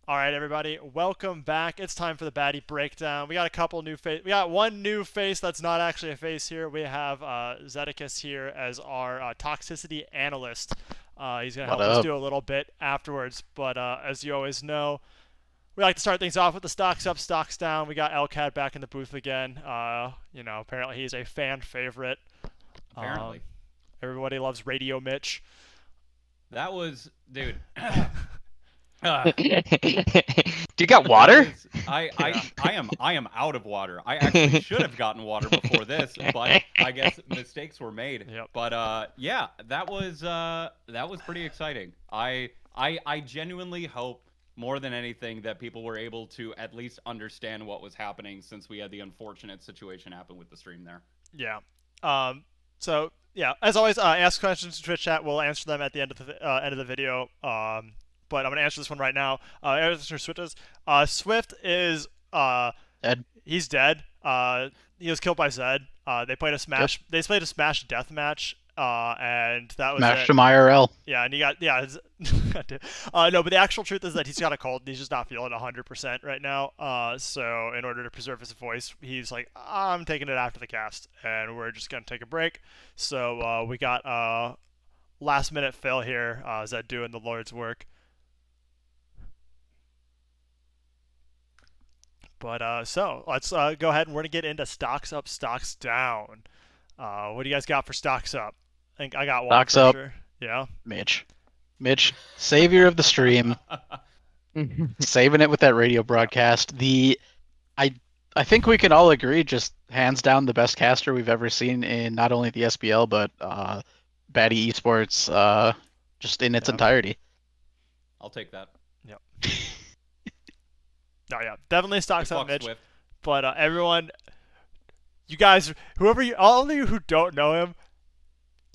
All right, everybody, welcome back. It's time for the Baddie breakdown. We got a couple new face. We got one new face that's not actually a face here. We have Zedekus here as our toxicity analyst. He's gonna What help us up? do a little bit afterwards. But as you always know, we like to start things off with the stocks up, stocks down. We got LCAT back in the booth again. Apparently he's a fan favorite. Um, Apparently. Everybody loves Radio Mitch. That was, dude. Do you got That water? was I Yeah. I I am out of water. I actually should have gotten water before this, but I guess mistakes were made. Yep. But yeah, that was pretty exciting. I genuinely hope more than anything that people were able to at least understand what was happening since we had the unfortunate situation happen with the stream there. Yeah. So yeah, as always, ask questions in Twitch chat. We'll answer them at the end of the video. But I'm gonna answer this one right now. Answer Swift Swift is Ed? he's dead. He was killed by Zed. They played a Yep. smash. They played a smash death match. And that was Smashed it. him IRL. Yeah, and he got no, but the actual truth is that he's got a cold. And he's just not feeling 100% right now. So in order to preserve his voice, he's like, I'm taking it after the cast, and we're just gonna take a break. So we got last minute Phil here. Zed doing the Lord's work. But so let's go ahead and we're gonna get into stocks up, stocks down. What do you guys got for stocks up? I think I got one Stocks for up. sure. Yeah. Mitch. Mitch, savior of the stream, saving it with that radio broadcast. I I think we can all agree, just hands down the best caster we've ever seen in not only the SBL but Baddie Esports, just in its Yeah. entirety. I'll take that. Yep. No, yeah, definitely stocks up, Fuck Mitch. Swift. But everyone, you guys, all of you who don't know him,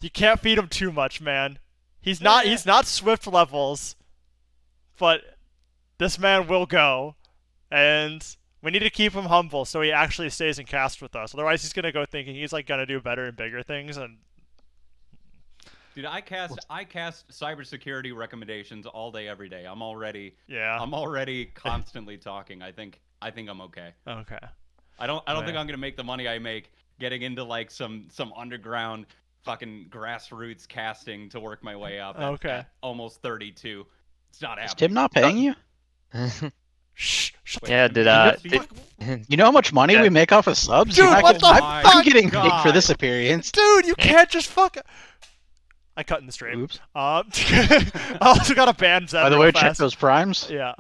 you can't feed him too much, man. He's not. He's not Swift levels, but this man will go, and we need to keep him humble so he actually stays in cast with us. Otherwise, he's gonna go thinking he's like gonna do better and bigger things, and Dude, I cast cybersecurity recommendations all day, every day. I'm already yeah. constantly talking. I think I'm okay. Okay. I don't think Man. I'm gonna make the money I make getting into like some underground fucking grassroots casting to work my way up. Okay. At almost 32. It's not Is happening. Tim not paying you? Shh. Shut Wait, Yeah, Tim, did, you did- fuck- You know how much money we make off of subs? Dude, what the I'm fuck? getting paid for God. this appearance. Dude, you can't just fuck. I cut in the stream. Oops. I also got a ban Zed By the real way, check fast. those primes. Yeah.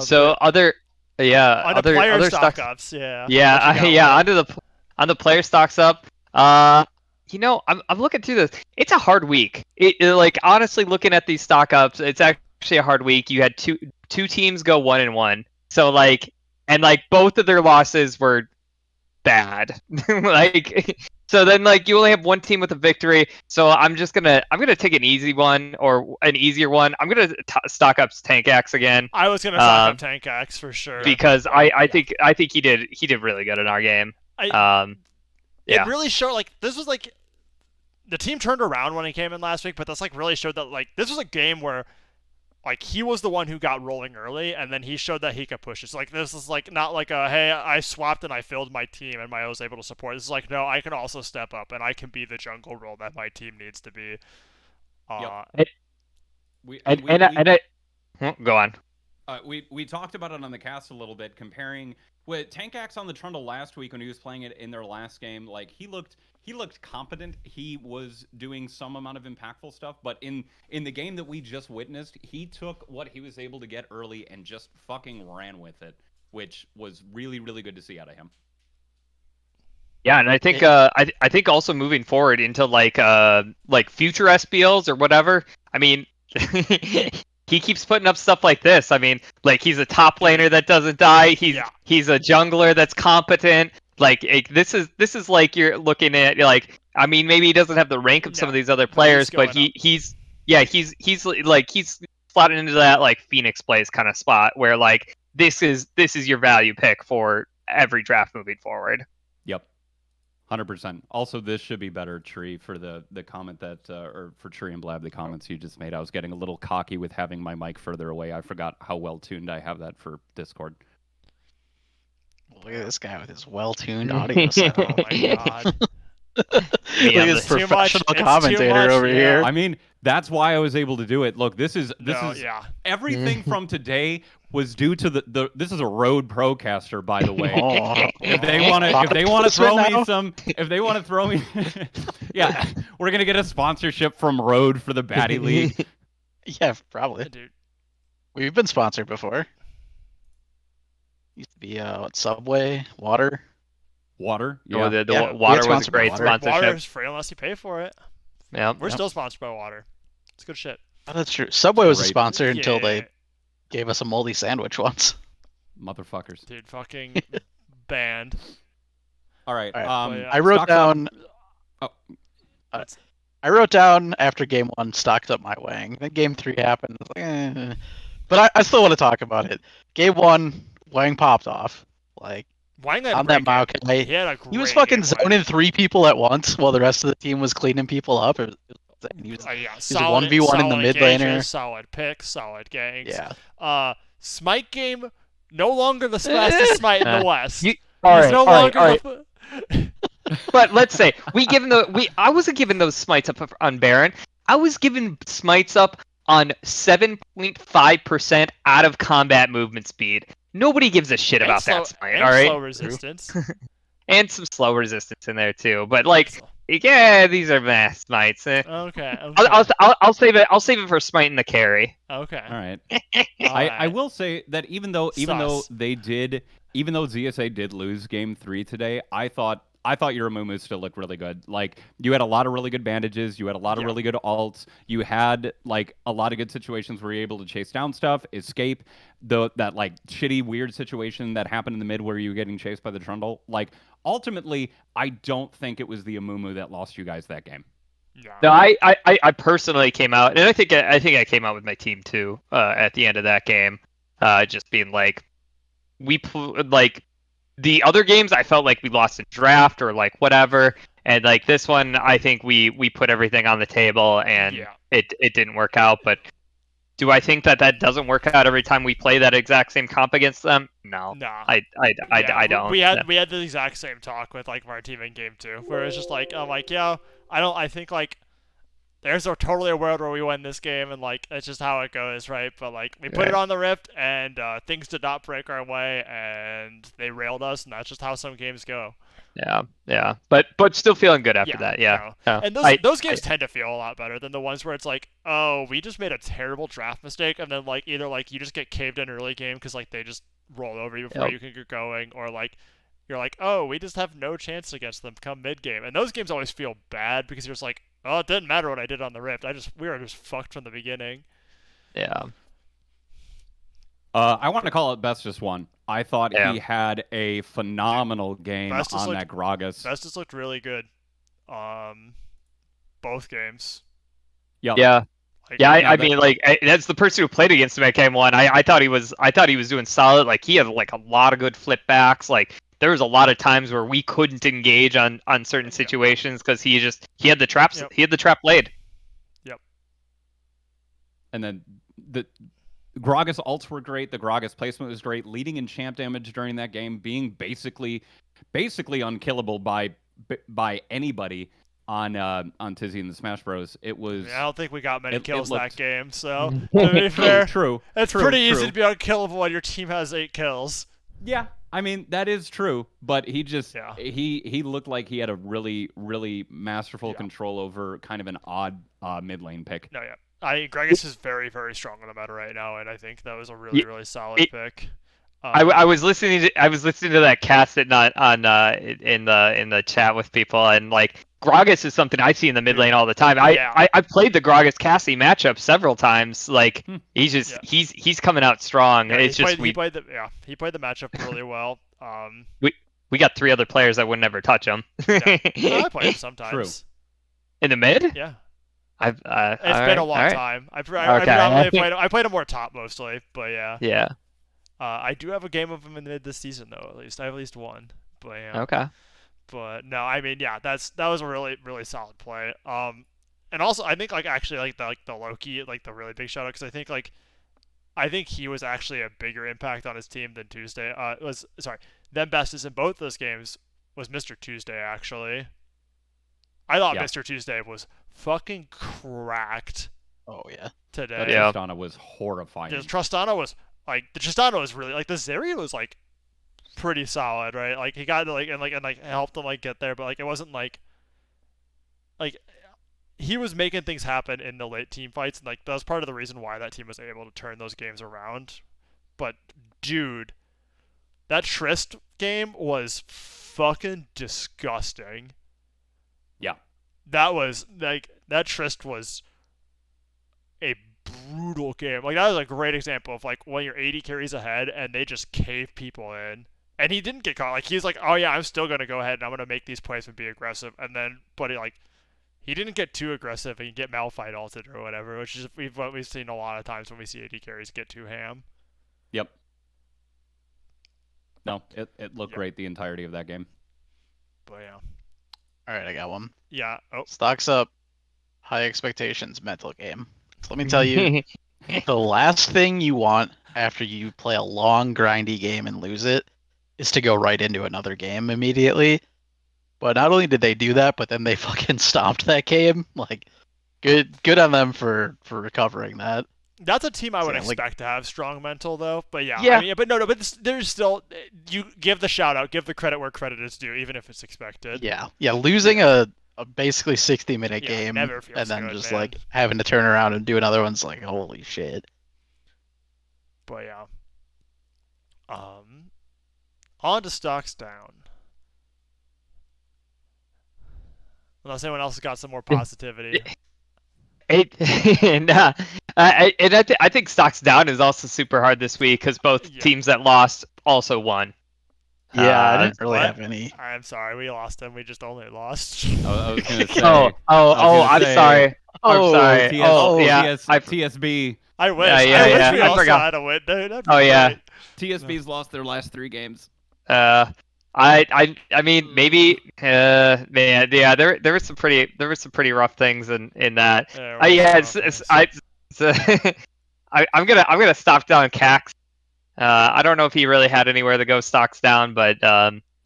So other, yeah, On the player other stock stocks. ups, yeah. Yeah, What you got, yeah. Will? On the player stocks up. I'm looking through this. It's a hard week. Like honestly, looking at these stock ups, it's actually a hard week. You had two teams go 1-1. So like, and like both of their losses were bad. Like, so then like you only have one team with a victory. So I'm gonna take an easy one or an easier one. I'm gonna stock up Tank Axe again. I was gonna stock up Tank Axe for sure. Because I think he did really good in our game. Yeah. It really showed like this was like the team turned around when he came in last week, but that's like really showed that like this was a game where like he was the one who got rolling early, and then he showed that he could push it. So like this is like not like a hey I swapped and I filled my team and I was able to support. This is like no, I can also step up and I can be the jungle role that my team needs to be. Yep. We, And we, and, we, and I, go on. we talked about it on the cast a little bit, comparing with Tank Axe on the Trundle last week when he was playing it in their last game. Like he looked competent. He was doing some amount of impactful stuff, but in the game that we just witnessed, he took what he was able to get early and just fucking ran with it, which was really, really good to see out of him. Yeah, and I think I think also moving forward into like future SBLs or whatever. I mean, he keeps putting up stuff like this. I mean, like he's a top laner that doesn't die. He's a jungler that's competent. Like this is like you're looking at like I mean maybe he doesn't have the rank of some of these other players, but he's slotted into that like Phoenix plays kind of spot where like this is your value pick for every draft moving forward. Yep. 100%. Also, this should be better, Tree, for the comment that, or for Tree and Blab, the comments you just made. I was getting a little cocky with having my mic further away. I forgot how well tuned I have that for Discord. Look at this guy with his well-tuned audio setup. Oh my god. Look at this It's too much. professional It's too commentator much, over yeah. here. I mean, that's why I was able to do it. Look, this is Yeah. everything from today was due to the this is a Rode Procaster, by the way. Oh. If they want to throw me some, if they want to throw me, yeah, we're gonna get a sponsorship from Rode for the Baddie League. Yeah, probably. Dude. We've been sponsored before. Used to be what, Subway, water. Water, Oh, yeah. the Yeah, we had water was a sponsored by great Water. sponsorship. Water is free unless you pay for it. Yeah. We're Yep. still sponsored by Water. It's good shit. Oh, that's true. Subway was a Great. sponsor until Yeah. they gave us a moldy sandwich once. Motherfuckers. Dude, fucking banned. All right. But, yeah. I wrote stocks up- down. Oh. I wrote down after game 1, stocked up my Wang. Then game 3 happened. I was like, But I still want to talk about it. Game 1, Wang popped off. Like Wang had a on that great game. Maokai. He had a great He was fucking game, Wang. zoning 3 people at once while the rest of the team was cleaning people up. It was insane. He was, Yeah, a solid, 1v1 in the solid mid laner. engages, solid picks, solid gangs. yeah. Smite game, no longer the fastest Smite in the West. You- He's no longer the But let's say I wasn't giving those smites up on Baron. I was giving smites up on 7.5% out of combat movement speed. Nobody gives a shit and about slow, that smite, and all right? slow resistance. And some slow resistance in there too. But like, yeah, these are mass smites. Okay. I'll save it. I'll save it for smite and the carry. Okay. All right. All I right. will say that even though Sus. even though ZSA did lose game 3 today, I thought your Amumu still looked really good. Like, you had a lot of really good bandages, you had a lot of really good ults, you had like a lot of good situations where you're able to chase down stuff, escape that like shitty weird situation that happened in the mid where you were getting chased by the Trundle. Like, ultimately, I don't think it was the Amumu that lost you guys that game. Yeah. No, I personally came out, and I think I came out with my team too. At the end of that game, just being like, like the other games, I felt like we lost in draft or like whatever, and like this one, I think we put everything on the table, and Yeah. it didn't work out. But do I think that doesn't work out every time we play that exact same comp against them? No, Nah. I don't. We had the exact same talk with like our team in game 2, where it's just like, I'm like, yeah, I think like there's totally a world where we win this game, and like it's just how it goes, right? But like we put it on the Rift, and things did not break our way, and they railed us, and that's just how some games go. Yeah, but still feeling good after that. Yeah, no. And those games tend to feel a lot better than the ones where it's like, oh, we just made a terrible draft mistake, and then like either like you just get caved in early game because like they just roll over you before you can get going, or like you're like, oh, we just have no chance against them come mid game, and those games always feel bad because you're just like, oh, it didn't matter what I did on the Rift. We were just fucked from the beginning. Yeah. I want to call it Best Just One. I thought Yeah. he had a phenomenal game on Bestis that Gragas. Vestas looked really good. Both games. Yep. Yeah. Like, Yeah, Yeah, I mean, like that's the person who played against him at game 1. I thought he was doing solid. Like, he had like a lot of good flip backs. Like, there was a lot of times where we couldn't engage on certain situations because he had the traps. Yep. He had the trap laid. Yep. And then the Gragas ults were great. The Gragas placement was great. Leading in champ damage during that game, being basically unkillable by anybody on Tizzy and the Smash Bros. It was. I don't think we got many it kills looked- that game, so to be fair, True. it's true, pretty true. easy to be unkillable when your team has 8 kills. Yeah, I mean that is true, but he just Yeah. he looked like he had a really masterful Yeah. control over kind of an odd mid lane pick. No, yeah. Gregus is very, very strong on the meta right now, and I think that was a really, really solid pick. I was listening to that cast it not on in the chat with people, and like Gragas is something I see in the mid lane all the time. Yeah. I played the Gragas Cassie matchup several times. Like he's just he's coming out strong. Yeah, It's he just played the matchup really well. we got 3 other players that would never touch him. I play him sometimes. In the mid? Yeah. It's It's been a long time. I played him more top mostly, but yeah. Yeah. I do have a game of him in mid this season though. At least I have at least one. But yeah. Okay. But no, I mean, yeah, that was a really really solid play. And also I think like actually like the Loki like the really big shout out because I think he was actually a bigger impact on his team than Tuesday. Was sorry, than Bestis in both those games was Mr. Tuesday actually. I thought Yeah. Mr. Tuesday was fucking cracked Oh yeah. today. That Yeah. Tristana was horrifying. The Tristana was really like the Zeri was like pretty solid, right? Like he got and helped them like get there, but like it wasn't like he was making things happen in the late team fights, and like that was part of the reason why that team was able to turn those games around. But dude, that Trist game was fucking disgusting. Yeah. That was like that Trist was a brutal game. Like that was a great example of like when you're 80 carries ahead and they just cave people in. And he didn't get caught. Like he's like, oh yeah, I'm still gonna go ahead and I'm gonna make these plays and be aggressive. And then, but he didn't get too aggressive and get Malphite ulted or whatever, which is what we've seen a lot of times when we see 80 carries get too ham. Yep. No, it looked great the entirety of that game. But yeah, All right, I got one. yeah. Oh, Stocks up, high expectations, mental game. So let me tell you, the last thing you want after you play a long, grindy game and lose it is to go right into another game immediately. But not only did they do that, but then they fucking stopped that game. Like, good on them for recovering that. that's a team I would Yeah, like- expect to have strong mental though. But yeah, Yeah. I mean, but there's still you give the shout out, give the credit where credit is due, even if it's expected. Yeah, losing a basically 60-minute Yeah, game never feels and then good, just man. like having to turn around and do another one's like, holy shit. But yeah. On to stocks down. Unless anyone else has got some more positivity. Nah, I think stocks down is also super hard this week because both Yeah. teams that lost also won. Yeah, I didn't really what? have any. I'm sorry, we lost them. We just only lost. I was gonna say. Oh, I'm say- sorry. I'm Oh, sorry. TS, Oh, yeah. TSB. I wish. Yeah, I yeah, wish we I also forgot. had a win, dude. That'd be Oh, yeah. great. TSB's lost their last 3 games. I mean maybe man, yeah, there were some pretty rough things in that. There were Yeah, some it's, things. I'm gonna stock down Cax. I don't know if he really had anywhere to go stocks down, but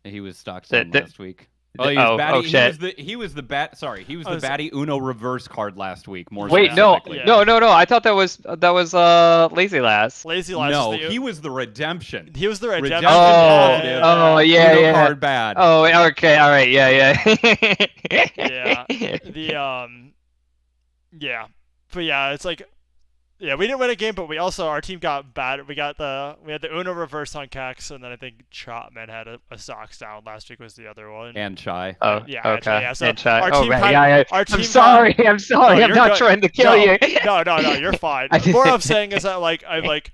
He was stocked The- down the- last week. Oh, he was oh, Baddie. oh, shit. He was the Oh, so- Baddie Uno reverse card last week. More wait, no, specifically. Yeah. no, I thought that was Lazy Last. Lazy Lies. No, is the, he was the redemption. he was the redemption. Redemption Oh, positive. oh, yeah, Uno yeah. card bad. Oh, okay, all right, yeah. Yeah. Yeah, but yeah, it's like, yeah, we didn't win a game, but we also our team got bad. We had the Uno reverse on Cax, and then I think Chopman had a stocks down last week was the other one. And Chai. Oh, Yeah, okay. actually, yeah, so And try- our oh, team right, kind- yeah. our team I'm sorry. I'm sorry. No, I'm you're not good. trying to kill you. No, you're fine. I did- More I'm saying is that like I like,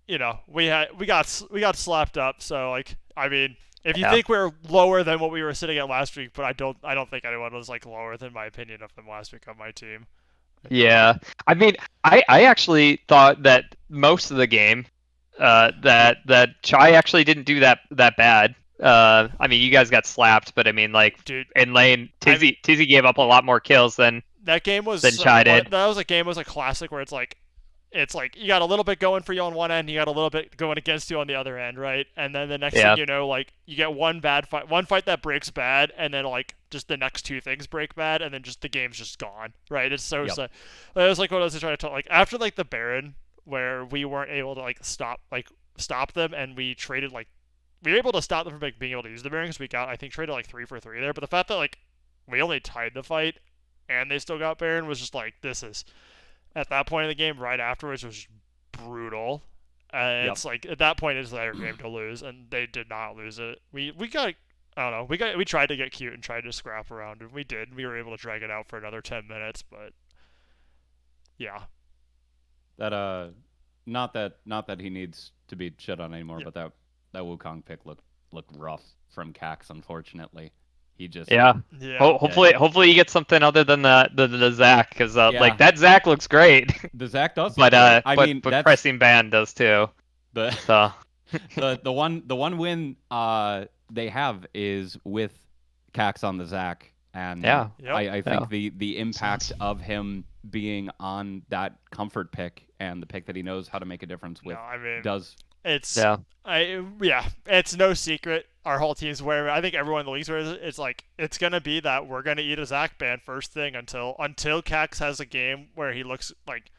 you know, we got slapped up. So like, I mean, if you Yeah. think we're lower than what we were sitting at last week, but I don't think anyone was like lower than my opinion of them last week on my team. Yeah, I mean, I actually thought that most of the game, that Chai actually didn't do that bad. I mean, you guys got slapped, but I mean, like Dude, in lane, Tizzy gave up a lot more kills than. that game was Than Chai did. that was a game was a classic where it's like you got a little bit going for you on one end, you got a little bit going against you on the other end, right? And then the next Yeah. thing you know, like you get one fight that breaks bad, and then like just the next 2 things break bad, and then just the game's just gone, right? It's so Yep. so. It was like what I was trying to tell, like after like the Baron, where we weren't able to like stop them, and we were able to stop them from like, being able to use the Baron because we got I think traded like 3 for 3 there, but the fact that like we only tied the fight and they still got Baron was just like this is. At that point in the game, right afterwards, was brutal. Yep. It's like at that point, it's their game to lose, and they did not lose it. We got, I don't know, we tried to get cute and tried to scrap around, and we did. We were able to drag it out for another 10 minutes, but yeah, That not that he needs to be shit on anymore, Yeah. but that Wukong pick looked rough from Cax. Unfortunately, he just Yeah. yeah. Hopefully you get something other than the Zach, because Yeah. like that Zach looks great, The Zach does. but look great. I mean, but that's pressing ban does too. the So the one win they have is with Cax on the Zach, and Yeah. Yep. I think Yeah. the impact of him being on that comfort pick and the pick that he knows how to make a difference with No, I mean, does. it's Yeah. it's no secret. Our whole team's where I think everyone in the league's where it's like it's gonna be that we're gonna eat a Zach ban first thing until Cax has a game where he looks like,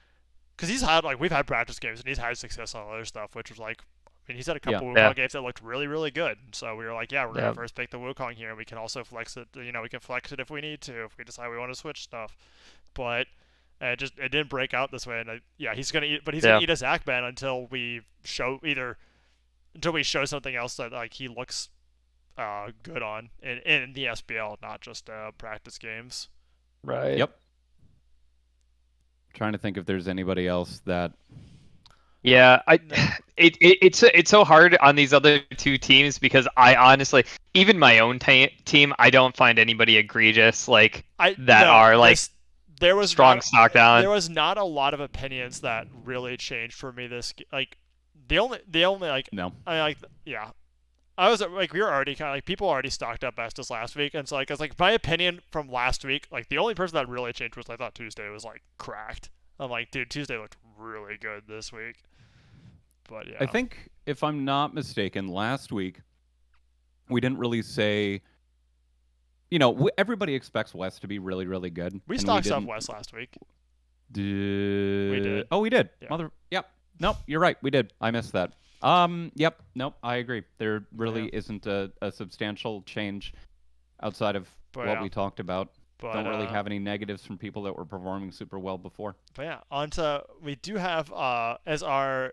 because he's had we've had practice games and he's had success on other stuff, which was like, I mean, he's had a couple Yeah. Wukong games that looked really, really good. So we were like, yeah, we're gonna Yeah. first pick the Wukong here, and we can also flex it. You know, we can flex it if we need to, if we decide we want to switch stuff. But it didn't break out this way, and he's gonna eat, but he's gonna eat a Zach ban until we show something else that like he looks good on in the SBL, not just practice games. Right. Yep. Trying to think if there's anybody else that. Yeah, it's so hard on these other two teams because I honestly, even my own team, I don't find anybody egregious there was strong stock down. There was not a lot of opinions that really changed for me this like the only like No. I like yeah. I was like, we were already kind of like, people already stocked up Estus last week, and so like, it's like my opinion from last week, like the only person that really changed was I thought Tuesday was like cracked. I'm like, dude, Tuesday looked really good this week. But yeah, I think if I'm not mistaken, last week we didn't really say. You know, everybody expects West to be really, really good. We and stocked didn't- up West last week. We did. Oh, we did. Yeah. Yep. Nope. You're right. We did. I missed that. Yep. Nope. I agree. There really isn't a substantial change outside of what we talked about. But Don't really have any negatives from people that were performing super well before. But yeah, we do have as our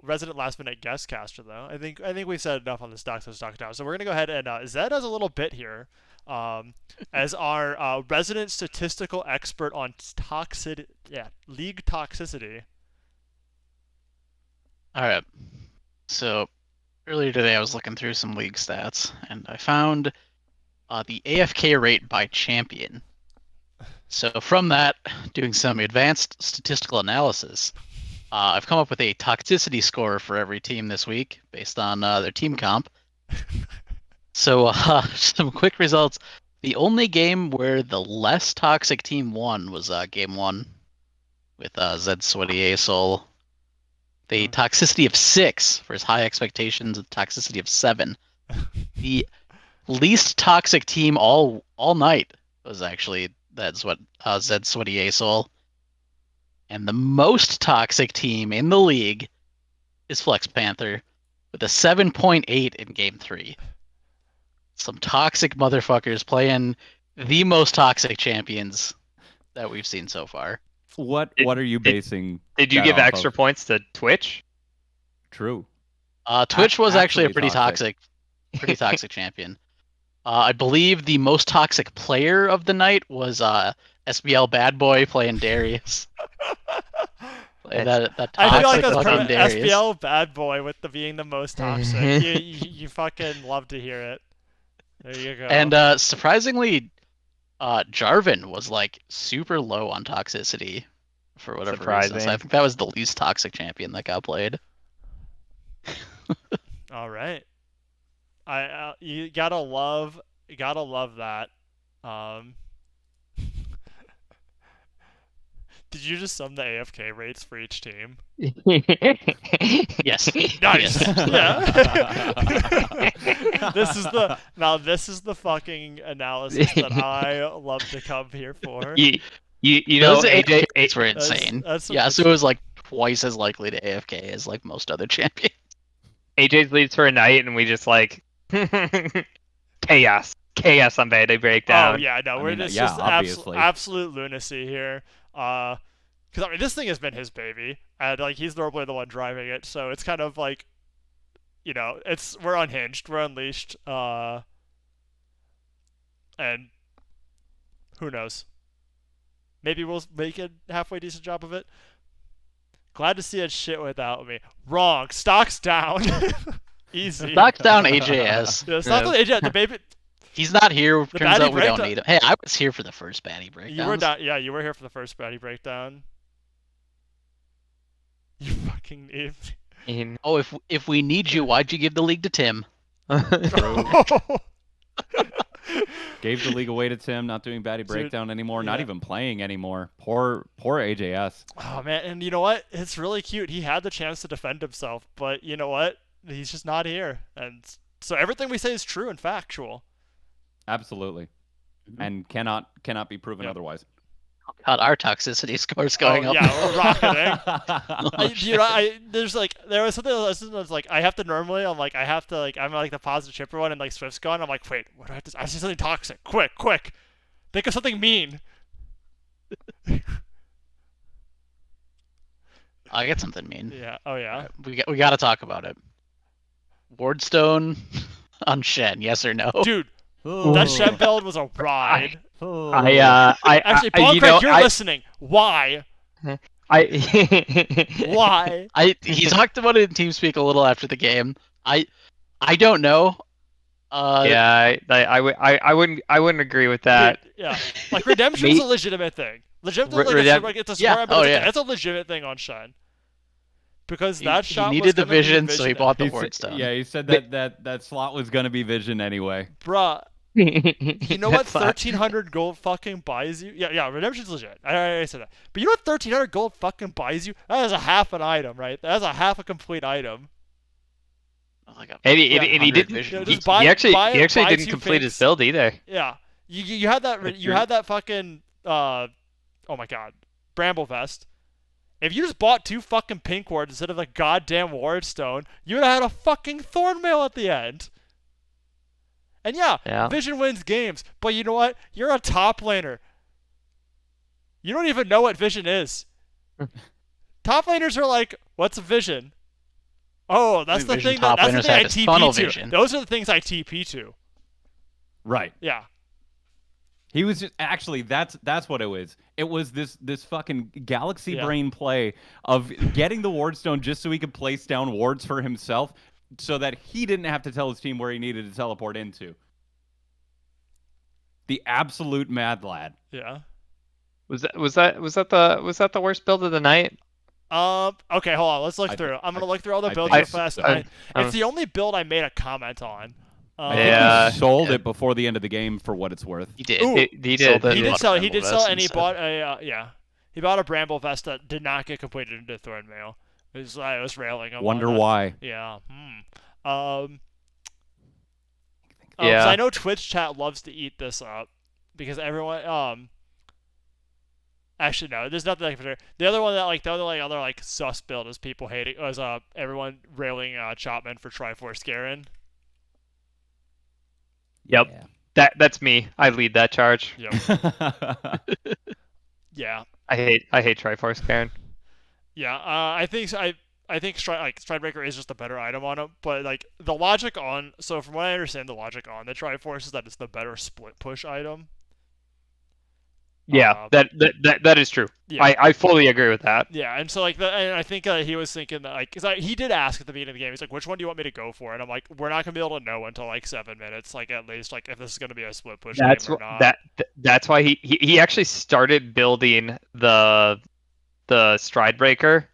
resident last minute guest caster though. I think we've said enough on the stocks of stock down. So we're gonna go ahead and Zed has a little bit here. As our resident statistical expert on league toxicity. All right. So earlier today, I was looking through some league stats, and I found the AFK rate by champion. So from that, doing some advanced statistical analysis, I've come up with a toxicity score for every team this week based on their team comp. So some quick results. The only game where the less toxic team won was game 1 with Zed Sweaty Asol. The toxicity of 6 for his high expectations, a toxicity of 7. The least toxic team all night was actually Zed Sweaty Asol. And the most toxic team in the league is Flex Panther with a 7.8 in game 3. Some toxic motherfuckers playing the most toxic champions that we've seen so far. What are you basing? Did you that give off extra of? points to Twitch? True. Twitch was actually a Actually pretty toxic champion. I believe the most toxic player of the night was SBL Bad Boy playing Darius. That I feel like toxic that's fucking perfect. Darius. SBL bad boy with being the most toxic. you fucking love to hear it. There you go. And surprisingly, Jarvan was like super low on toxicity for whatever reason. So I think that was the least toxic champion that got played. All right. You gotta love that. Did you just sum the AFK rates for each team? Yes. Nice. Yes. Yeah. This is the fucking analysis that I love to come here for. You know, Those AJ, AFKs were insane. So it was like twice as likely to AFK as like most other champions. AJ's leads for a night, and we just like chaos on Baddie breakdown. Oh yeah, no, we're just obviously. absolute lunacy here. Because I mean, this thing has been his baby, and like he's normally the one driving it, so it's kind of like, we're unhinged, we're unleashed, and who knows? Maybe we'll make a halfway decent job of it. Glad to see it shit without me. Wrong. Stock's down. Easy. Stock's down AJS. Yeah, stock's down AJS. The baby. He's not here. The Turns Baddie out we don't breakdown- need him. Hey, I was here for the first Baddie breakdown. You were down. Yeah, you were here for the first Baddie breakdown. You fucking idiot. Oh, if we need you, why'd you give the league to Tim? True. Gave the league away to Tim, not doing Baddie Breakdown anymore, not yeah. even playing anymore. Poor AJS. Oh man, and you know what? It's really cute. He had the chance to defend himself, but you know what? He's just not here, and so everything we say is true and factual. Absolutely. And cannot be proven Yep. otherwise. God, our toxicity score's going up. Yeah, we're rocketing. There's like there was something that's like I have to normally I'm like I'm like the positive chipper one and like Swift's gone. I'm like wait, what do I have to? I see something toxic. Quick, think of something mean. I get something mean. Yeah. Oh yeah. We got to talk about it. Wardstone on Shen, yes or no? Dude, that Shen build was a ride. Actually, Paul you Craig, know, you're listening. Why? Why? He talked about it in TeamSpeak a little after the game. I don't know. Yeah, I wouldn't agree with that. Dude, yeah, like redemption's a legitimate thing. It's a smart, but it's a legitimate thing on Shen. Because that shot he needed was the vision, so he bought the He said- Wardstone. Yeah, he said that slot was gonna be vision anyway. Bruh, you know what That's fine. 1,300 gold fucking buys you? Yeah, redemption's legit. I already said that. But you know what 1,300 gold fucking buys you? That is a half an item, right? That's a half a complete item. Like And he 100 didn't. vision. Yeah, He, just buy- he actually buy- he actually buy didn't two complete his fakes. build either. Yeah, you had that you had that fucking oh my god, Bramble Vest. If you just bought 2 fucking pink wards instead of a goddamn Wardstone, you would have had a fucking Thornmail at the end. And yeah, Vision wins games, but you know what? You're a top laner. You don't even know what Vision is. Top laners are like, what's a Vision? Oh, that's the thing. That's the thing I TP to. Vision. Those are the things I TP to. Right. Yeah. He was just actually that's what it was. It was this fucking galaxy brain play of getting the Wardstone just so he could place down wards for himself, so that he didn't have to tell his team where he needed to teleport into. The absolute mad lad. Yeah. Was that the worst build of the night? Okay, hold on. Let's look through. I'm gonna look through all the builds real fast. It's the only build I made a comment on. I think he sold it before the end of the game for what it's worth. He did. Ooh, He did. He did sell, and he bought a he bought a Bramble Vest that did not get completed into Thornmail. I was railing him. Wonder why. Yeah. Yeah. 'Cause I know Twitch chat loves to eat this up because everyone actually no, there's nothing like for the other one that like the other like sus build is people hating was everyone railing Chopman for Triforce Garen. Yep. Yeah. That's me. I lead that charge. Yep. Yeah. I hate Triforce Garen. Yeah. I think Stridebreaker is just a better item on him, but like the logic on from what I understand, the logic on the Triforce is that it's the better split push item. Yeah, that is true. Yeah. I fully agree with that. Yeah, and so and I think he was thinking that because he did ask at the beginning of the game, he's like, "Which one do you want me to go for?" And I'm like, "We're not gonna be able to know until like 7 minutes, like at least, like if this is gonna be a split push game or not." That's why he actually started building the Stridebreaker,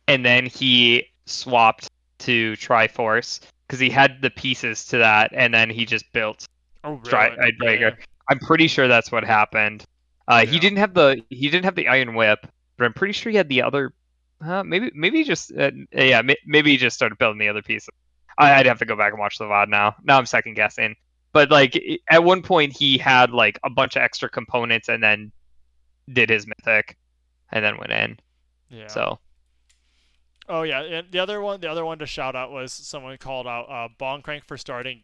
and then he swapped to Triforce because he had the pieces to that, and then he just built Stridebreaker. Yeah. I'm pretty sure that's what happened. He didn't have the Iron Whip, but I'm pretty sure he had the other. Maybe he just maybe he just started building the other pieces. I'd have to go back and watch the VOD now. Now I'm second guessing. But like at one point he had like a bunch of extra components and then did his mythic, and then went in. Yeah. So. Oh yeah, and the other one to shout out was someone called out Boncrank for starting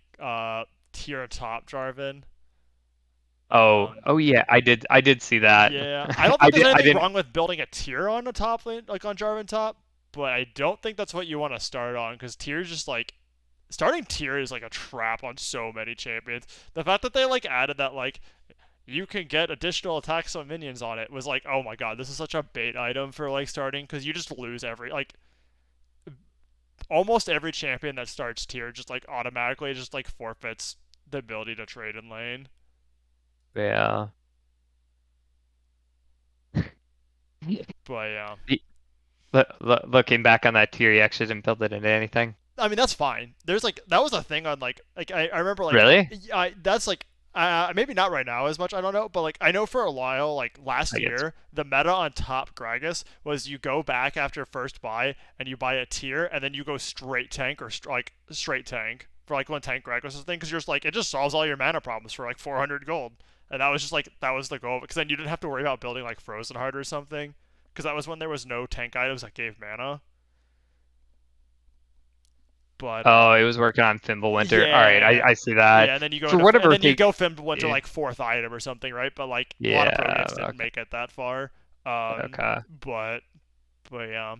tier top Jarvan. Oh yeah, I did see that. Yeah, I don't think there's anything wrong with building a tier on the top lane, like on Jarvan top, but I don't think that's what you want to start on because tier is just like starting tier is like a trap on so many champions. The fact that they like added that like you can get additional attacks on minions on it was like, oh my god, this is such a bait item for like starting because you just lose almost every champion that starts tier just like automatically just like forfeits the ability to trade in lane. Yeah. But yeah. Looking back on that tier, he actually didn't build it into anything. I mean, that's fine. There's like that was a thing on like I remember like Really? that's like maybe not right now as much. I don't know, but like I know for a while, like last I guess. year, the meta on top Gragas was you go back after first buy and you buy a tier, and then you go straight tank or like straight tank for like one tank Gragas thing, because you're just like it just solves all your mana problems for like 400 gold, and that was just like that was the goal, because then you didn't have to worry about building like Frozen Heart or something, because that was when there was no tank items that gave mana. But Oh, it was working on Fimbulwinter. All right, yeah, I see that. yeah, and then you go For into, and whatever then you thing. go Fimbulwinter Yeah. like fourth item or something, right? But like a lot of pro Yeah. games didn't make it that far. Okay. But yeah,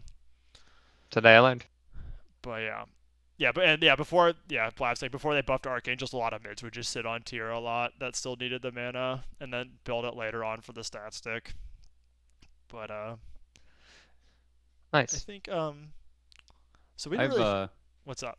Today I learned. but yeah, but and yeah, before Blast like before they buffed Archangels, a lot of mids would just sit on tier a lot that still needed the mana, and then build it later on for the stat stick. But I Nice. think so we didn't really. What's up?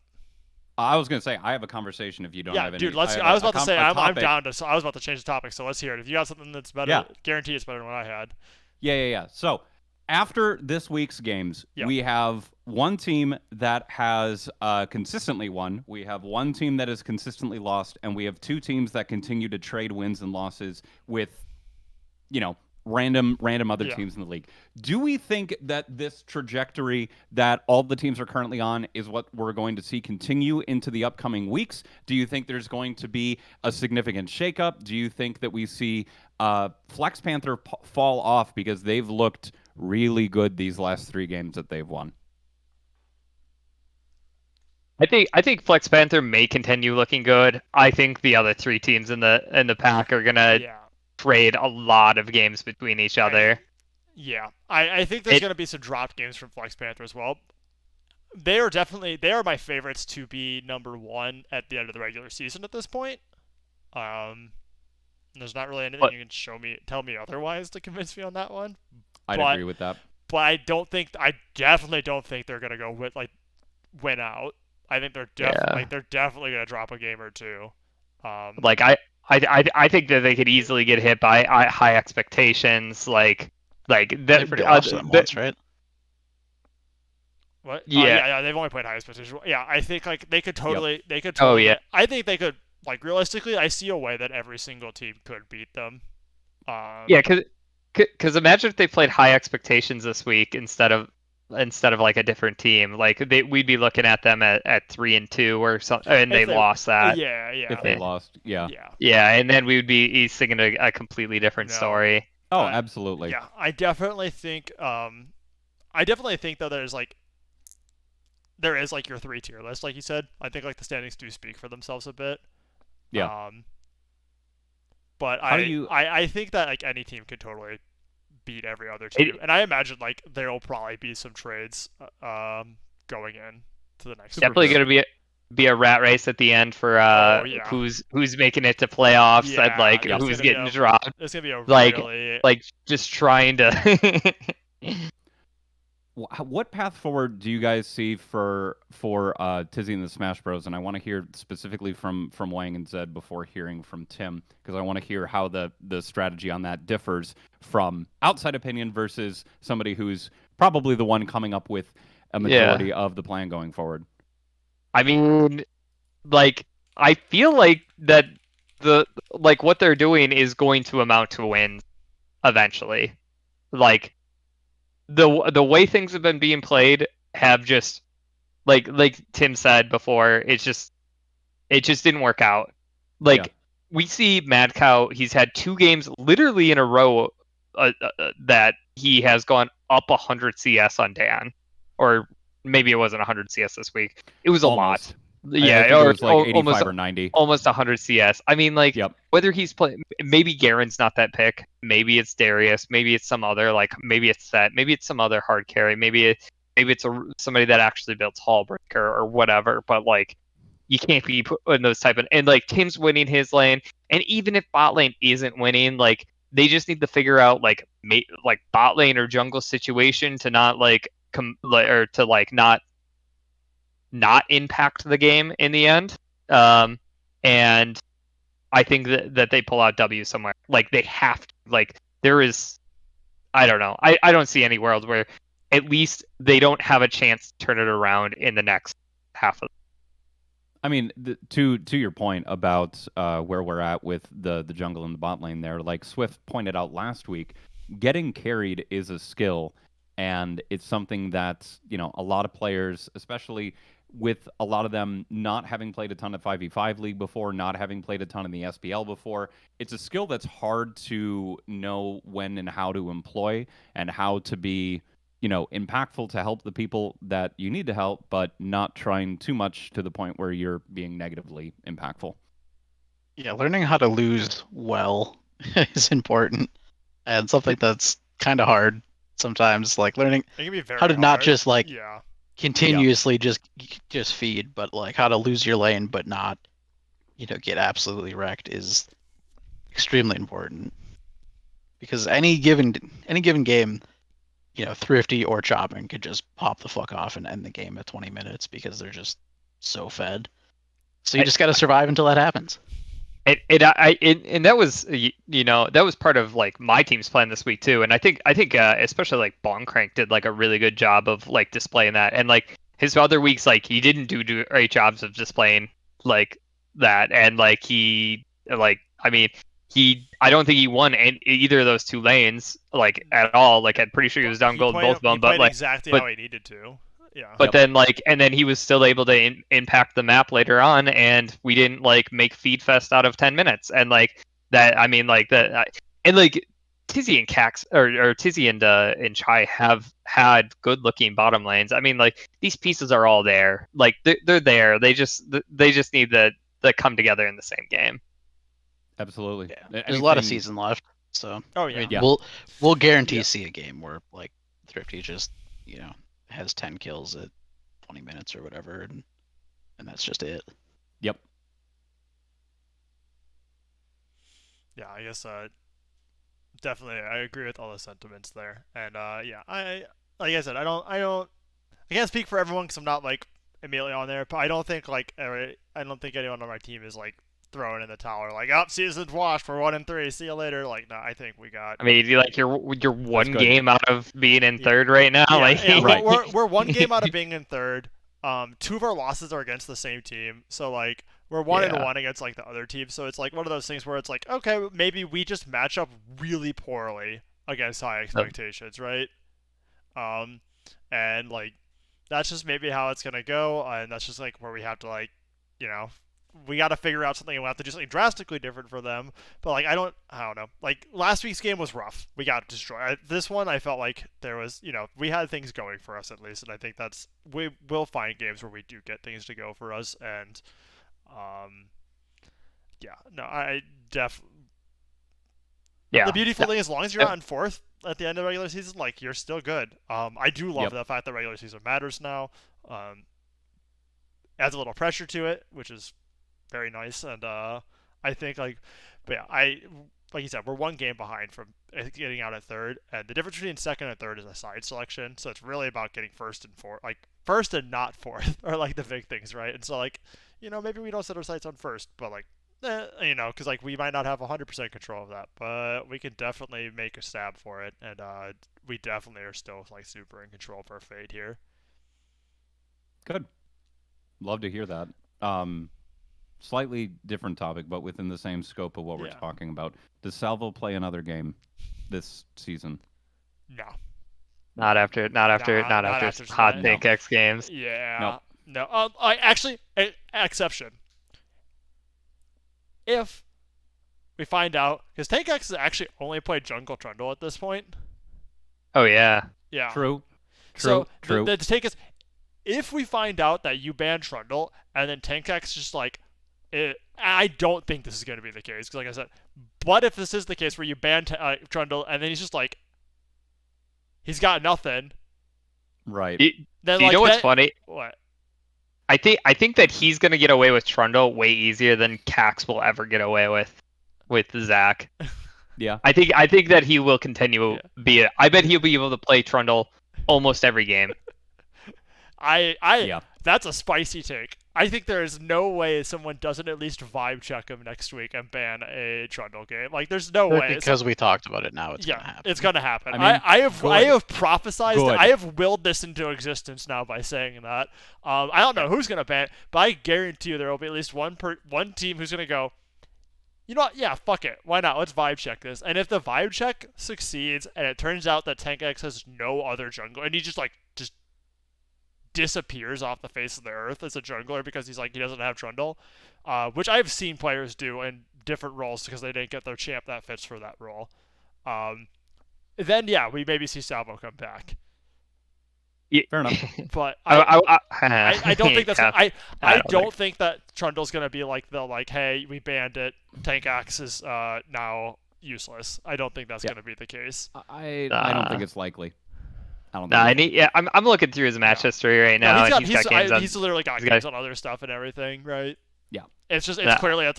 I was gonna say I have a conversation if you don't Yeah, have any. dude. Let's. have I was a about to say I'm topic. down to. So I was about to change the topic. So let's hear it. If you got something that's better, Yeah. guarantee it's better than what I had. Yeah. So after this week's games, Yeah. we have one team that has consistently won. We have one team that has consistently lost, and we have two teams that continue to trade wins and losses with, random other Yeah. teams in the league. Do we think that this trajectory that all the teams are currently on is what we're going to see continue into the upcoming weeks? Do you think there's going to be a significant shakeup? Do you think that we see Flex Panther fall off because they've looked really good these last 3 games that they've won? I think Flex Panther may continue looking good. I think the other 3 teams in the pack are gonna Yeah. trade a lot of games between each other. Yeah. I think there's gonna be some dropped games from Flex Panther as well. They are my favorites to be number 1 at the end of the regular season at this point. There's not really anything you can tell me otherwise to convince me on that one. I'd agree with that. But I definitely don't think they're gonna go win out. I think they're definitely gonna drop a game or two. I think that they could easily get hit by high expectations. Like They pretty lost to them once, right? What? Yeah. They've only played high expectations. Yeah, I think like they could totally. Oh, yeah. I think they could realistically. I see a way that every single team could beat them. Yeah, because imagine if they played high expectations this week instead of like a different team. Like we'd be looking at them at 3-2 or something, and they lost that. Yeah. If they lost, yeah. Yeah, and then we would be singing a completely different story. Oh, absolutely. Yeah, I definitely think though there is like your 3-tier list, like you said. I think like the standings do speak for themselves a bit. Yeah. But I think that like any team could totally beat every other team, and I imagine like there will probably be some trades going in to the next. Definitely going to be a rat race at the end for who's making it to playoffs and like who's getting dropped. It's gonna be a like just trying to. What path forward do you guys see for Tizzy and the Smash Bros? And I want to hear specifically from Wang and Zed before hearing from Tim, because I want to hear how the strategy on that differs from outside opinion versus somebody who's probably the one coming up with a majority of the plan going forward. I mean, like I feel like that what they're doing is going to amount to wins eventually. Like the way things have been being played have just like Tim said before, it just didn't work out. We see Mad Cow, he's had 2 games literally in a row that he has gone up 100 CS on Dan, or maybe it wasn't 100 CS this week. It was a lot. Yeah, I think it was like 85 or 90. Almost 100 CS. I mean, like, whether he's playing, maybe Garen's not that pick. Maybe it's Darius. Maybe it's some other, like, maybe it's Set. Maybe it's some other hard carry. Maybe it's somebody that actually builds Hallbreaker or whatever. But, like, you can't be putting those type of, and, like, Tim's winning his lane. And even if bot lane isn't winning, like, they just need to figure out, like, bot lane or jungle situation to not, like, not impact the game in the end. And I think that they pull out W somewhere. Like they have to, like there is, I don't know. I don't see any world where at least they don't have a chance to turn it around in the next half of. I mean, to your point about where we're at with the jungle and the bot lane there, like Swift pointed out last week, getting carried is a skill, and it's something that, you know, a lot of players, especially with a lot of them not having played a ton of 5v5 League before, not having played a ton in the SBL before, it's a skill that's hard to know when and how to employ and how to be, you know, impactful to help the people that you need to help, but not trying too much to the point where you're being negatively impactful. Yeah, learning how to lose well is important, and something that's kind of hard sometimes. Like learning It can be very how to not hard. just like Yeah. continuously just feed, but like how to lose your lane but not, you know, get absolutely wrecked is extremely important. Because any given game, you know, Thrifty or Chopping could just pop the fuck off and end the game at 20 minutes because they're just so fed. So you just got to survive until that happens. And that was you know, that was part of like my team's plan this week too, and I think especially like Bonkrank did like a really good job of like displaying that, and like his other weeks like he didn't do great jobs of displaying like that, and like he like I mean I don't think he won either of those two lanes like at all. Like I'm pretty sure he was down gold in both of them, He but played like exactly but how he needed to. Yeah. but then like and then he was still able to impact the map later on, and we didn't like make feed fest out of 10 minutes, and like that I mean like that and like Tizzy and Cax or Tizzy and Chai have had good looking bottom lanes. I mean like these pieces are all there, like they're there, they just need to come together in the same game. Absolutely. Yeah. There's a lot of season left, so Oh I yeah. mean, Yeah. we'll guarantee Yeah. see a game where like Thrifty just, you know, has 10 kills at 20 minutes or whatever, and that's just it. Yep. Yeah, I guess definitely I agree with all the sentiments there. And yeah, I like I said, I can't speak for everyone because I'm not like immediately on there, but I don't think like I don't think anyone on my team is like throwing in the towel like, oh, season's washed, we're 1-3, see you later. Like, no, I think we got. I mean, you're one good. game out of being in Yeah. third right now. Yeah, like, yeah, Right. we're one game out of being in third. 2 of our losses are against the same team, so like we're 1-1 against like the other team. So it's like one of those things where it's like, okay, maybe we just match up really poorly against high expectations, right? And like that's just maybe how it's gonna go, and that's just like where we have to like, you know, we got to figure out something. We have to do something drastically different for them. But like I don't know. Like last week's game was rough. We got destroyed. This one I felt like there was, you know, we had things going for us at least, and I think that's we will find games where we do get things to go for us. And yeah, no, I definitely. yeah. The beautiful thing, as long as you're not in fourth at the end of the regular season, like you're still good. I do love the fact that regular season matters now. Adds a little pressure to it, which is very nice. And I think like, but yeah, like you said, we're one game behind from getting out at third, and the difference between second and third is a side selection. So it's really about getting first and fourth, like first and not fourth, are like the big things, right? And so like, you know, maybe we don't set our sights on first, but like. You know, because like we might not have 100% control of that, but we can definitely make a stab for it, and we definitely are still like super in control of our fate here. Good. Love to hear that. Slightly different topic, but within the same scope of what we're talking about. Does Salvo play another game this season? No. Not after hot take X games. Yeah. No. I actually exception. If we find out, because Tank X has actually only played Jungle Trundle at this point. Oh yeah. Yeah. True. So the take is, if we find out that you ban Trundle and then Tank X just like, I don't think this is going to be the case because like I said, but if this is the case where you ban Trundle and then he's just like, he's got nothing. Right. Then you know what's funny? What? I think that he's gonna get away with Trundle way easier than Cax will ever get away with Zach. Yeah. I think that he will continue be I bet he'll be able to play Trundle almost every game. That's a spicy take. I think there is no way someone doesn't at least vibe check him next week and ban a Trundle game. Like, there's no way. Because we talked about it now, it's Yeah, gonna happen. it's gonna happen. I mean, I good. have prophesized it. Good. I have willed this into existence now by saying that. I don't know who's gonna ban it, but I guarantee you there will be at least one team who's gonna go, you know what? Yeah, fuck it. Why not? Let's vibe check this. And if the vibe check succeeds and it turns out that Tank X has no other jungler and he just disappears off the face of the earth as a jungler because he doesn't have Trundle, which I've seen players do in different roles because they didn't get their champ that fits for that role. Then yeah, we maybe see Salvo come back. Fair enough. But I don't think that's yeah. I don't think that Trundle's gonna be like hey, we banned it, Tank Axe is now useless. I don't think that's gonna be the case. I don't think it's likely. I don't Nah, think I'm looking through his match history right now. No, and he's got games on. he's literally got games on other stuff and everything, right? Yeah. It's clearly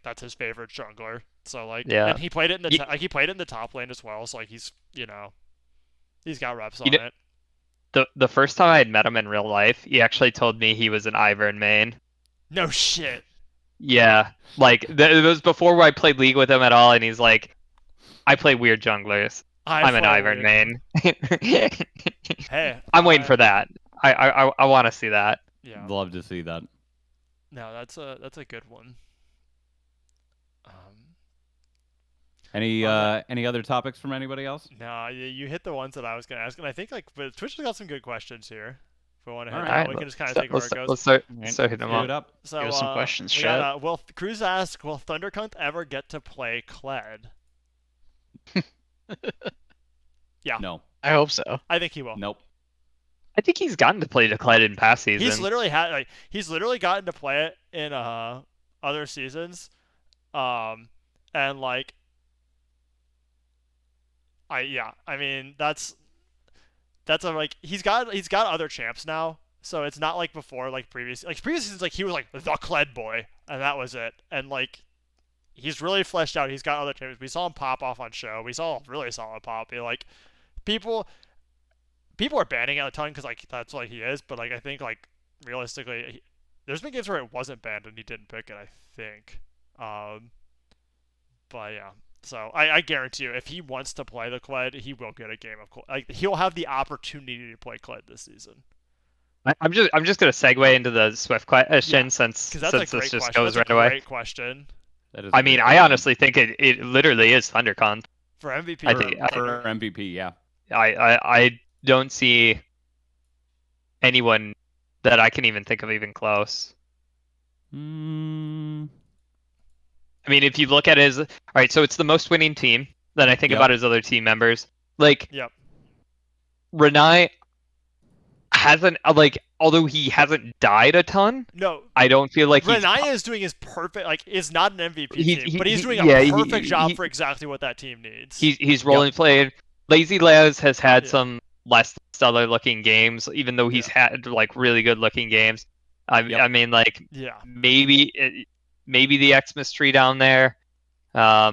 that's his favorite jungler. So Yeah. and he played it in the he played it in the top lane as well. So he's he's got reps on it. The first time I had met him in real life, he actually told me he was an Ivern main. No shit. Yeah, like it was before I played League with him at all, and he's like, "I play weird junglers. I'm an Ivern main." Hey, I'm waiting for that. I want to see that. Yeah. love to see that. No, that's a good one. Any other topics from anybody else? No, you hit the ones that I was gonna ask, and I think but Twitch has got some good questions here. If we want to hit Alright. them, we can just kind of take where it goes. Let's start hitting them Give it up. up. So, Give us some questions, we chat. got, will Cruz asks, will Thundercunt ever get to play Kled? Yeah. No. I hope so. I think he will. Nope. I think he's gotten to play Decled in past season. He's literally gotten to play it in other seasons, and I mean that's he's got other champs now, so it's not like before previous seasons he was the Kled boy and that was it, and he's really fleshed out. He's got other champions. We saw him pop off on show. We saw a really solid pop. People are banning it a ton because that's what he is. But I think realistically, there's been games where it wasn't banned and he didn't pick it. I think. But yeah. So I guarantee you, if he wants to play the Kled, he will get a game of Kled. He'll have the opportunity to play Kled this season. I'm just gonna segue into the Swift question since Because that's a great this just question. goes That's right a away. great question. That is I mean, I honestly think it literally is ThunderCon. For MVP. for MVP, yeah. I don't see anyone that I can even think of even close. I mean, if you look at his, all right, so it's the most winning team. Then I think Yep. about his other team members. Yep. Renai hasn't although he hasn't died a ton. No. I don't feel like Renaya is doing his perfect. Is not an MVP team, but he's doing yeah, a perfect job for exactly what that team needs. He's rolling playing. Lazy Laz has had Yeah. some less stellar looking games, even though he's had really good looking games. I mean, yeah. maybe the Xmas tree down there.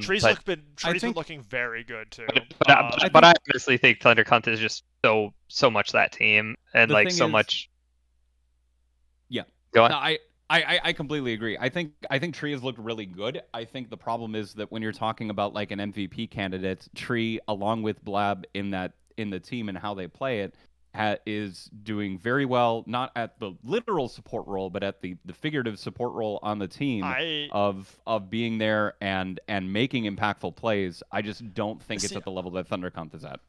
Tree's been looking very good too. But I honestly think ThunderCunt is just so much that team and The thing so is- much. Yeah. Go on. No, I completely agree. I think Tree has looked really good. I think the problem is that when you're talking about an MVP candidate, Tree along with Blab in the team and how they play it is doing very well, not at the literal support role, but at the figurative support role on the team of being there and making impactful plays. I just don't think it's at the level that ThunderCunt is at.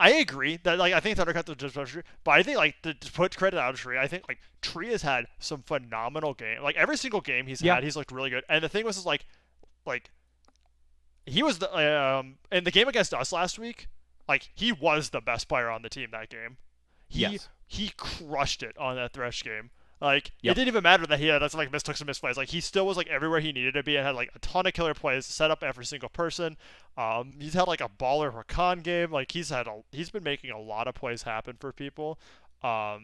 I agree that I think Thundercut is just Tree, but I think to put credit out of Tree, I think Tree has had some phenomenal game. Every single game he's had, he's looked really good. And the thing was he was in the game against us last week, he was the best player on the team that game. He crushed it on that Thresh game. It didn't even matter that he had mistook some misplays. He still was everywhere he needed to be and had a ton of killer plays set up every single person. He's had a baller Rakan game. He's been making a lot of plays happen for people. I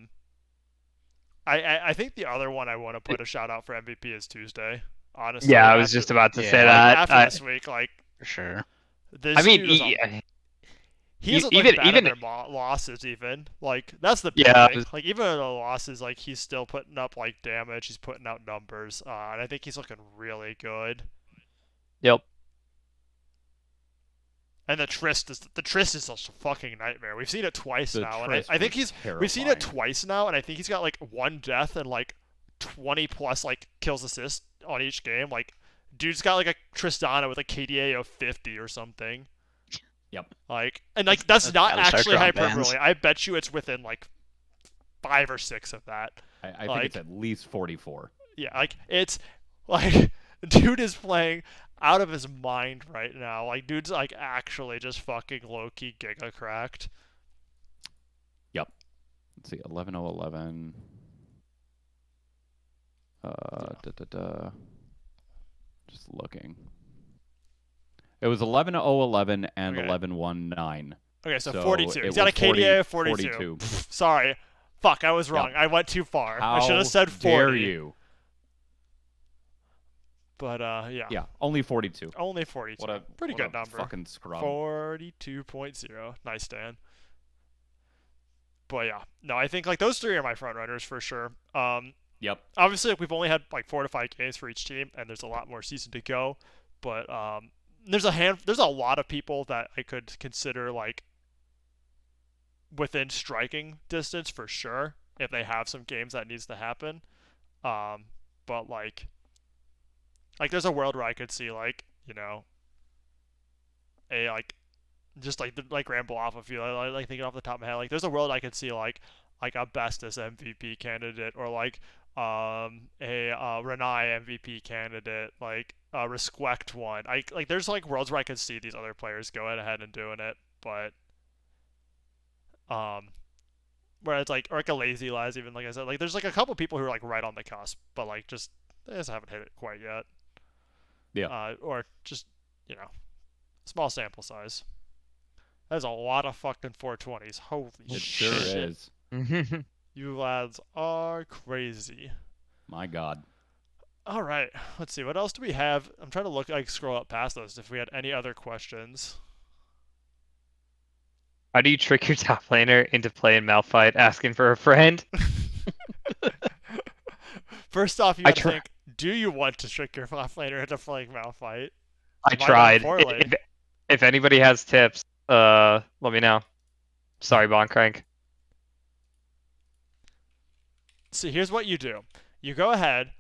think the other one I want to put a shout out for MVP is Tuesday. Honestly. Yeah, I was just about to say that. After this week, For sure. this I mean, dude is he isn't even like bad even in their losses even. Like that's the big yeah, thing. Like even in the losses, like he's still putting up like damage. He's putting out numbers, and I think he's looking really good. yep. And the Trist is a fucking nightmare. We've seen it twice The now, and Trist I think was we've seen it terrifying. twice now, and I think he's got like 1 death and like 20 plus like kills assists on each game. Like, dude's got like a Tristana with a KDA of 50 or something. Yep. Like, and like that's not gotta start actually drawing hyperbole. bans. I bet you it's within like 5 or 6 of that. I think Like- it's at least 44. Yeah, like it's like dude is playing out of his mind right now. Like dude's like actually just fucking low key giga cracked. Yep. Let's see, 11:011. Just looking. It was 11:011 and Okay. 11:19. Okay, so So 42. it He's got a was 40 KDA of 42. 42. Pfft, sorry. Fuck, I was wrong. Yep. I went too far. How I should have said 40. dare you? But yeah. Yeah, only 42. Only 42. What a pretty what good a number. Fucking scrub. 42.0. Nice, Dan. But yeah. No, I think like those three are my front runners for sure. Yep. Obviously like, we've only had like 4 to 5 games for each team and there's a lot more season to go, but there's a lot of people that I could consider like within striking distance for sure if they have some games that needs to happen. But like there's a world where I could see like, you know, a like just like ramble off a few like thinking off the top of my head, like there's a world I could see like a Bestis MVP candidate or like a Renai MVP candidate, like a Resquect one. Like there's like worlds where I could see these other players going ahead and doing it, but where it's like or like a Lazy Lies even like I said, like there's like a couple people who are like right on the cusp, but like just they just haven't hit it quite yet. Yeah. Or just, you know, small sample size. That's a lot of fucking 420s. Holy It shit. sure is. You lads are crazy. My God. All right. Let's see. What else do we have? I'm trying to look, like, scroll up past those if we had any other questions. How do you trick your top laner into playing Malphite asking for a friend? First off, you I gotta try- think, do you want to trick your off laner into playing Malphite? I Might not tried. poorly. If anybody has tips, let me know. Sorry, Boncrank. See, here's what you do. You go ahead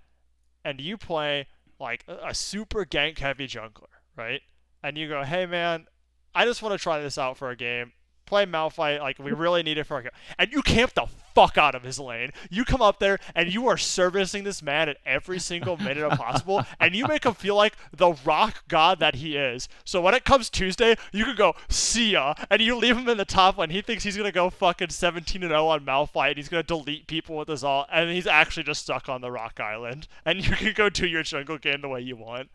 and you play like a super gank heavy jungler, right? And you go, hey man, I just want to try this out for a game. Play Malphite, like we really need it for a game. And you camp the fuck out of his lane. You come up there and you are servicing this man at every single minute possible, and you make him feel like the rock god that he is. So when it comes Tuesday, you can go, see ya, and you leave him in the top lane. He thinks he's gonna go fucking 17-0 on Malphite, and he's gonna delete people with his ult, and he's actually just stuck on the rock island. And you can go do your jungle game the way you want.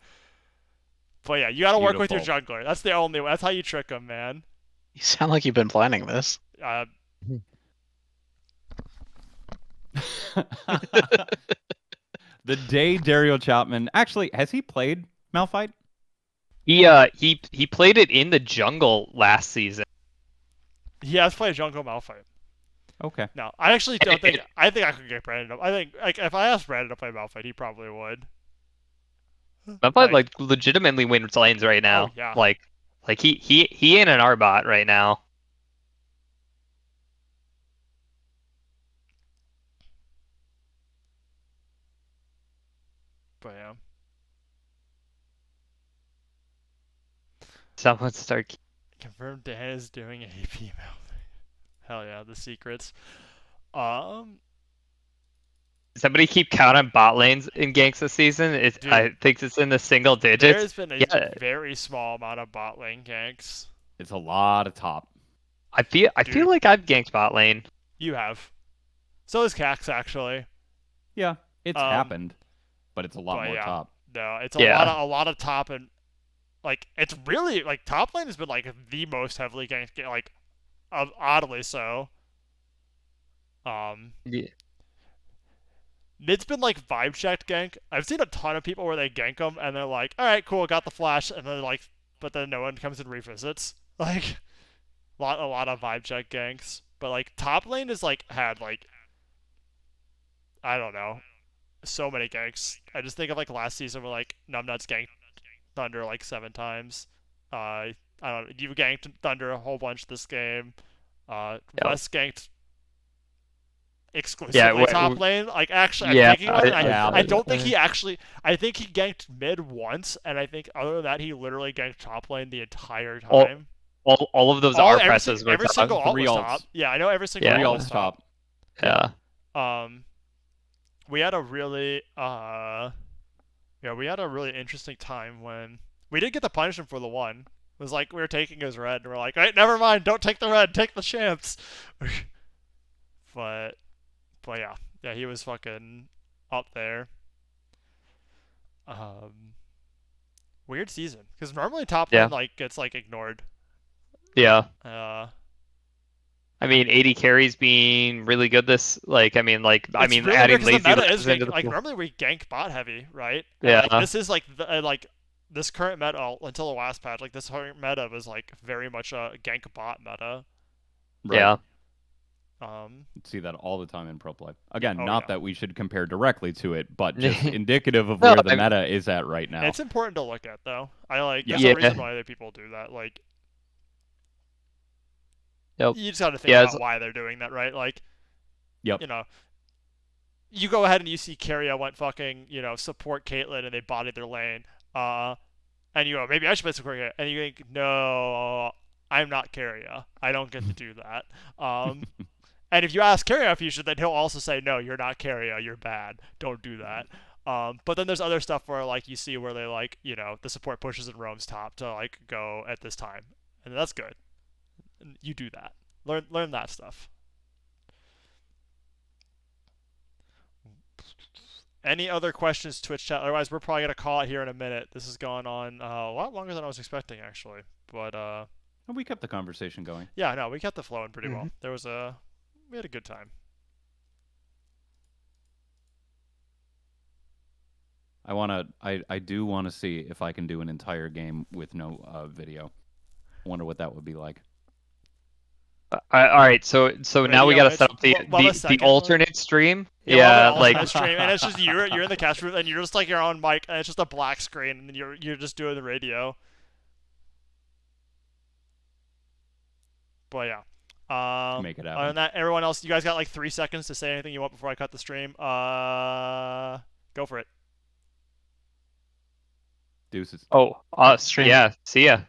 But yeah, you gotta work with your Beautiful. jungler. That's the only way. That's how you trick him, man. You sound like you've been planning this. The day Dario Chapman actually has he played Malphite? He played it in the jungle last season. He has played jungle Malphite. Okay. No, I actually don't think. I think I could get Brandon up. I think like if I asked Brandon to play Malphite, he probably would. Malphite like legitimately wins lanes right now. Oh, yeah. Like he in an Arbot right now. But yeah. Someone start. Confirmed Dan is doing AP Malphite. Hell yeah, the secrets. Somebody keep count on bot lanes in ganks this season. Dude. I think it's in the single digits. There's been a Yeah. very small amount of bot lane ganks. It's a lot of top. I feel Dude. like I've ganked bot lane. You have. So is Cax actually. Yeah, it's happened, but it's a lot but more yeah. top. No, it's Yeah. a lot of top and like it's really like top lane has been like the most heavily ganked like oddly so. Yeah. Mid's been like vibe checked gank. I've seen a ton of people where they gank them and they're like, all right, cool, got the flash, and then like, but then no one comes and revisits. Like, A lot of vibe check ganks. But like top lane is like had like I don't know so many ganks. I just think of like last season where like Numbnuts ganked Thunder like 7 times. I don't know. You ganked Thunder a whole bunch this game. Yep. West ganked Yeah, exclusively top lane. Like actually, I'm yeah, thinking about it. yeah. I don't think he actually. I think he ganked mid once, and I think other than that, he literally ganked top lane the entire All- time. all of those All R every, presses were every top. single alt Three was alts. top. Yeah, I know every single Yeah. Three alt was ults top. Yeah. We had a really we had a really interesting time when we did get the punishment for the one. It was like we were taking his red, and we're like, right, never mind, don't take the red, take the champs. but yeah, he was fucking up there. Weird season because normally top Yeah. lane like gets like ignored. Yeah. Uh, I mean, 80 carries being really good this, like, I mean, it's really adding weird 'cause lazy the meta lives is into the like pool. normally we gank bot heavy, right? And, Yeah. like this is like this current meta until the last patch, like this current meta was like very much a gank bot meta. Right. Yeah. See that all the time in pro play. Again, Oh, not yeah. that we should compare directly to it, but just indicative of No, where the I mean- meta is at right now. It's important to look at though. I like Yeah. there's a Yeah. reason why people do that. Like Yep. you just got to think Yeah, about why they're doing that, right? Like Yep. you know, you go ahead and you see Keria went fucking, support Caitlyn and they bodied their lane. And you go, maybe I should play support Keria. And you think, no, I'm not Keria. I don't get to do that. And if you ask Keria if you should, then he'll also say, no, you're not Keria. You're bad. Don't do that. But then there's other stuff where like you see where they like, the support pushes and roams top to like go at this time. And that's good. And you do that. Learn that stuff. Any other questions, Twitch chat? Otherwise, we're probably gonna call it here in a minute. This has gone on a lot longer than I was expecting, actually. But And we kept the conversation going. yeah, no, we kept the flowing pretty well. We had a good time. I do want to see if I can do an entire game with no video. I wonder what that would be like. All right, so now we Radio, gotta set up we'll have a the second alternate stream. Yeah, we'll have Yeah, an like alternate stream, and it's just you're in the cast room, and you're just like your own mic, and it's just a black screen, and then you're just doing the radio. But yeah. Make it Other happen. than that, everyone else, you guys got like 3 seconds to say anything you want before I cut the stream. Go for it. Deuces. stream. Yeah, see ya.